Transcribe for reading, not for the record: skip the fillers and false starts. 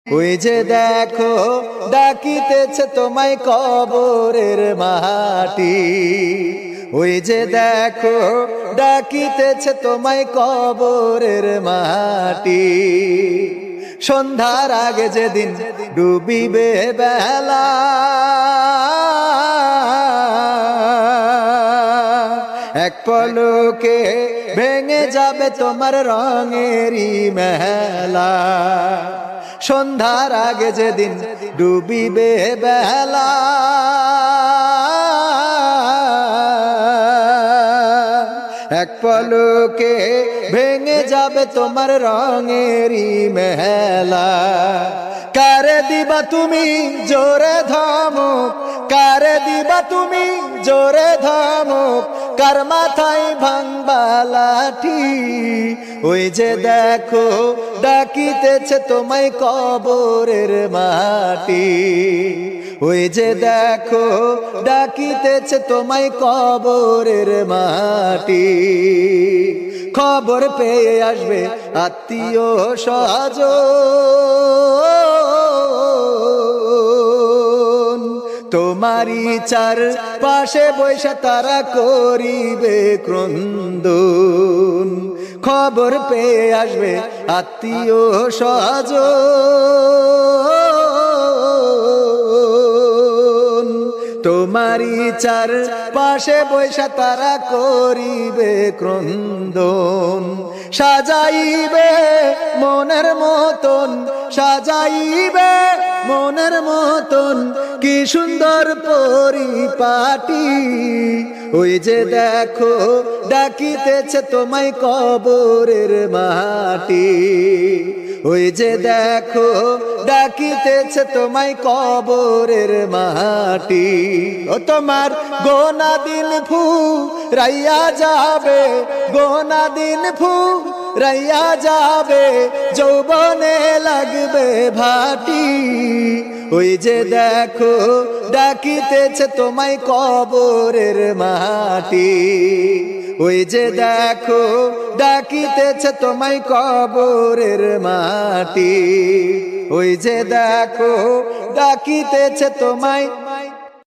ওই যে দেখো ডাকিতেছে তোমায় কবরের মাটি, ওই যে দেখো ডাকিতেছে তোমায় কবরের মাটি। সন্ধ্যার আগে যেদিন ডুবিবে বেলা, এক পলকে ভেঙে যাবে তোমার রঙেরই মেলা। সন্ধ্যার আগে যেদিন ডুবিবে বেলা, এক পলকে ভেঙে যাবে তোমার রঙেরই মেলা। কারে দিবা তুমি জোরে ধমক, কারে দিবা তুমি জোরে ধমক, কার মাথায় ভাঙবা লাঠি। ওই যে দেখো ডাকিতেছে তোমায় কবরের মাটি, ওই যে দেখো ডাকিতেছে তোমায় কবরের মাটি। খবর পেয়ে আসবে আত্মীয় স্বজন, তোমারই চার পাশে বৈশা তারা করিবে ক্রন্দন। খবর পেয়ে আসবে আত্মীয় স্বজন, তোমারই চার পাশে বৈশা তারা করিবে ক্রন্দন। সাজাইবে মনের মতন, সাজাইবে মনের মতন, কি সুন্দর পরিপাটি। ওই যে দেখো ডাকিতেছে তোমায় কবরের মাটি, ওই যে দেখো ডাকিতেছে তোমায় কবরের মাটি। ও তোমার গোনা দিন ফু রাইয়া যাবে, গোনা দিন ফু রাইয়া যাবে, যৌবনে লাগবে ভাটি। ওই যে দেখো ডাকিতেছে তোমায় কবরের মাটি, ওই যে দেখো ডাকিতেছে তোমায় কবরের মাটি, ওই যে দেখো ডাকিতেছে তোমায়